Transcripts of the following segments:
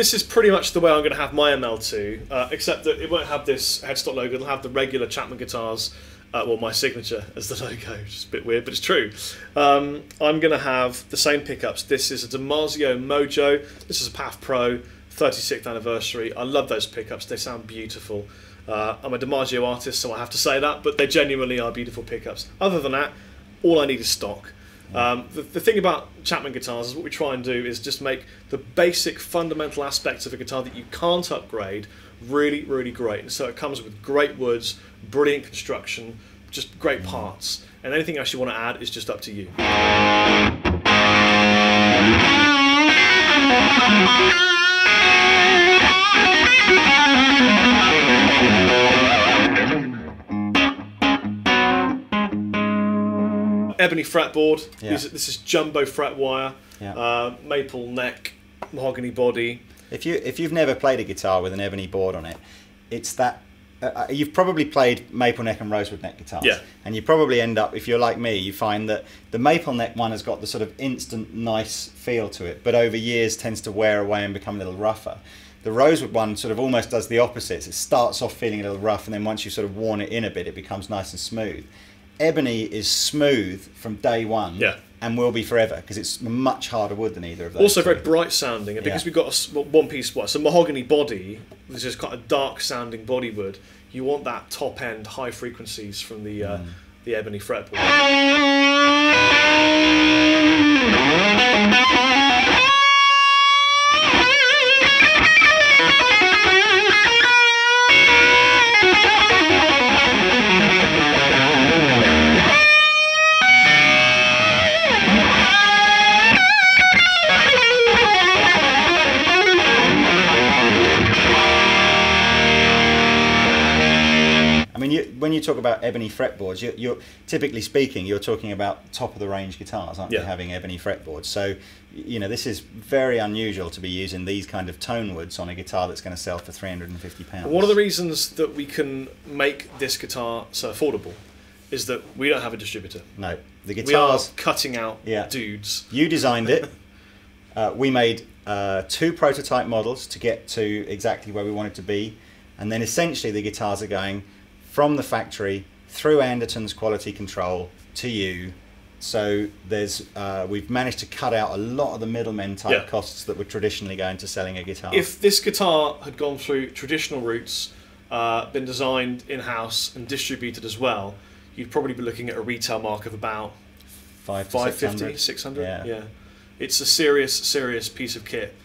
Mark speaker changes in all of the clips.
Speaker 1: this is pretty much the way I'm going to have my ML2, except that it won't have this headstock logo. It'll have the regular Chapman guitars, well, my signature as the logo, which is a bit weird, but it's true. I'm going to have the same pickups. This is a DiMarzio Mojo. This is a PAF Pro, 36th anniversary. I love those pickups. They sound beautiful. I'm a DiMarzio artist, so I have to say that, but they genuinely are beautiful pickups. Other than that, all I need is stock. The thing about Chapman guitars is what we try and do is just make the basic fundamental aspects of a guitar that you can't upgrade really, really great. And so it comes with great woods, brilliant construction, just great parts. And anything else you want to add is just up to you. Ebony fretboard.
Speaker 2: Yeah.
Speaker 1: This is jumbo fret wire,
Speaker 2: Yeah.
Speaker 1: maple neck, mahogany body.
Speaker 2: If you've never played a guitar with an ebony board on it, it's that you've probably played maple neck and rosewood neck guitars.
Speaker 1: Yeah.
Speaker 2: And you probably end up, if you're like me, you find that the maple neck one has got the sort of instant nice feel to it, but over years tends to wear away and become a little rougher. The rosewood one sort of almost does the opposite. It starts off feeling a little rough, and then once you've sort of worn it in a bit, it becomes nice and smooth. Ebony is smooth from day one,
Speaker 1: Yeah.
Speaker 2: and will be forever because it's much harder wood than either of those.
Speaker 1: Also
Speaker 2: two.
Speaker 1: very bright sounding, and because
Speaker 2: Yeah.
Speaker 1: we've got a one piece, it's a mahogany body, which is quite a dark sounding body wood. You want that top end high frequencies from the ebony fretboard.
Speaker 2: When you talk about ebony fretboards, you're typically speaking, you're talking about top of the range guitars, aren't you?
Speaker 1: Yeah.
Speaker 2: Having ebony fretboards. So, you know, this is very unusual to be using these kind of tone woods on a guitar that's going to sell for £350.
Speaker 1: One of the reasons that we can make this guitar so affordable is that we don't have a distributor.
Speaker 2: No, the
Speaker 1: We are
Speaker 2: guitars.
Speaker 1: cutting out
Speaker 2: Yeah.
Speaker 1: dudes.
Speaker 2: You designed it. We made 2 prototype models to get to exactly where we wanted to be, and then essentially the guitars are going from the factory through Anderton's quality control to you. So there's we've managed to cut out a lot of the middlemen type costs that would traditionally go into selling a guitar.
Speaker 1: If this guitar had gone through traditional routes, been designed in-house and distributed as well, you'd probably be looking at a retail mark of about 550, 600. Yeah. It's a serious piece of kit.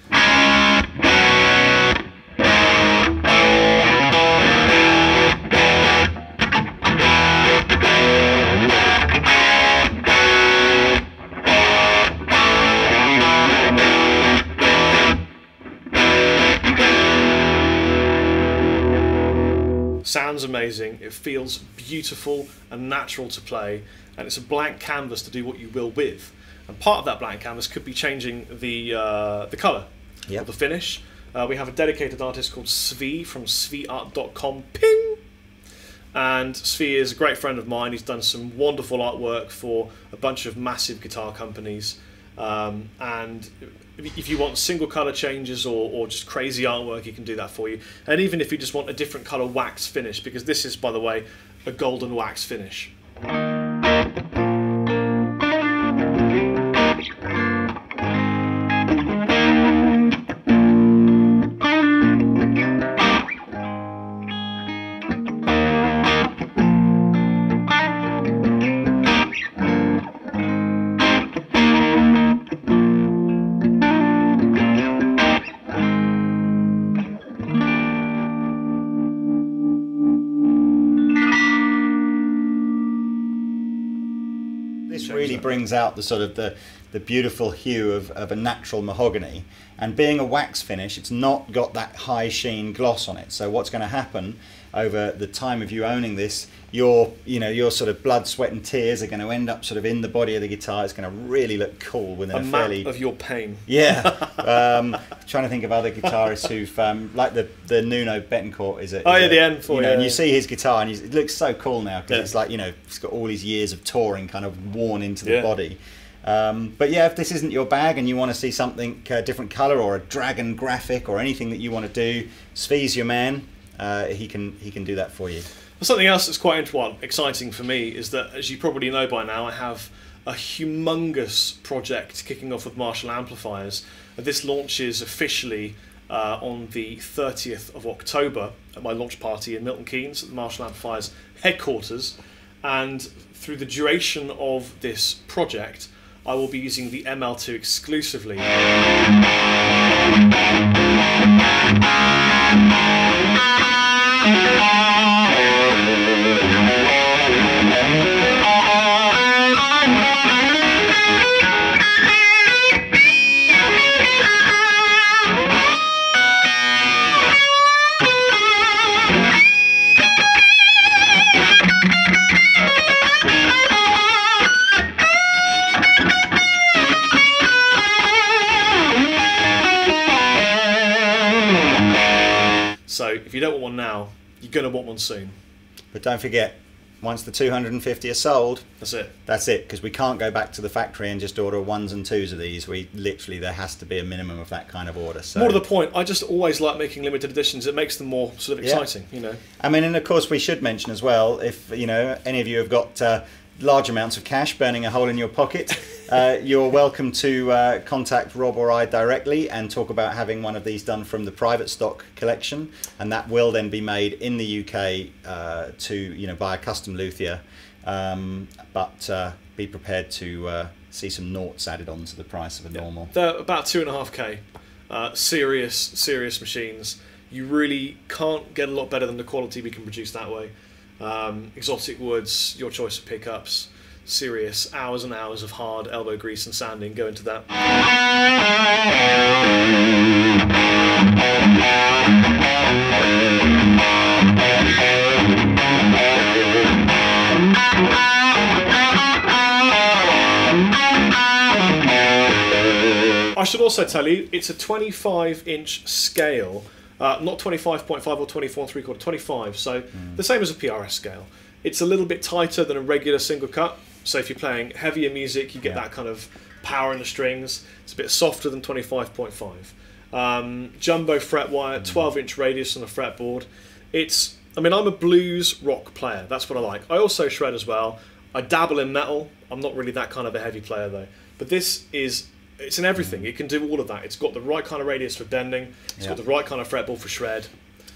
Speaker 1: Sounds amazing, it feels beautiful and natural to play, and it's a blank canvas to do what you will with. And part of that blank canvas could be changing the colour or the finish. We have a dedicated artist called Svi from sviart.com. Ping! And Svi is a great friend of mine. He's done some wonderful artwork for a bunch of massive guitar companies. And if you want single colour changes or just crazy artwork, he can do that for you. And even if you just want a different colour wax finish, because this is, by the way, a golden wax finish.
Speaker 2: This really brings out the sort of the beautiful hue of a natural mahogany, and being a wax finish, it's not got that high sheen gloss on it. So what's going to happen over the time of you owning this, your sort of blood, sweat and tears are going to end up sort of in the body of the guitar. It's going to really look cool within a fairly...
Speaker 1: map of your pain.
Speaker 2: Yeah. Trying to think of other guitarists who've, like the Nuno Betancourt, is it?
Speaker 1: Oh yeah, the N4.
Speaker 2: You know, and you see his guitar and it looks so cool now because it's like, you know, it's got all these years of touring kind of worn into the body. But yeah, if this isn't your bag and you want to see something different color or a dragon graphic or anything that you want to do, Sve's your man. He can do that for you.
Speaker 1: Well, something else that's quite exciting for me is that, as you probably know by now, I have a humongous project kicking off with Marshall amplifiers. This launches officially on the 30th of October at my launch party in Milton Keynes at the Marshall Amplifiers headquarters. And through the duration of this project, I will be using the ML2 exclusively. So if you don't want one now, you're going to want one soon.
Speaker 2: But don't forget, once the 250 are sold,
Speaker 1: that's it.
Speaker 2: That's it, because we can't go back to the factory and just order 1s and 2s of these. We literally, there has to be a minimum of that kind of order. So
Speaker 1: more to the point, I just always like making limited editions. It makes them more sort of exciting, you know.
Speaker 2: I mean, and of course we should mention as well, if you know any of you have got large amounts of cash burning a hole in your pocket, you're welcome to contact Rob or I directly and talk about having one of these done from the private stock collection, and that will then be made in the UK to by a custom luthier, but be prepared to see some noughts added on to the price of a normal.
Speaker 1: They're about 2.5k. Serious machines. You really can't get a lot better than the quality we can produce that way. Exotic woods, your choice of pickups, serious hours and hours of hard elbow grease and sanding go into that. I should also tell you, it's a 25-inch scale. Not 25.5 or 24 3/4, 25, so the same as a PRS scale. It's a little bit tighter than a regular single cut, so if you're playing heavier music, you get that kind of power in the strings. It's a bit softer than 25.5. Jumbo fret wire, 12-inch radius on the fretboard. I mean, I'm a blues rock player, that's what I like. I also shred as well. I dabble in metal. I'm not really that kind of a heavy player though. But it's in everything. It can do all of that. It's got the right kind of radius for bending. It's got the right kind of fretboard for shred.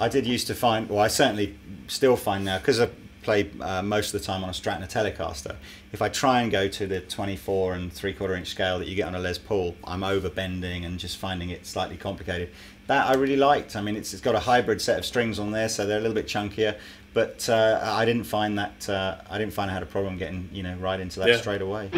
Speaker 2: I did used to find, well, I certainly still find now, because I play most of the time on a Strat and a Telecaster, if I try and go to the 24 and 3/4 inch scale that you get on a Les Paul, I'm over bending and just finding it slightly complicated. That I really liked. I mean, it's got a hybrid set of strings on there, so they're a little bit chunkier. But I didn't find that I had a problem getting right into that straight away.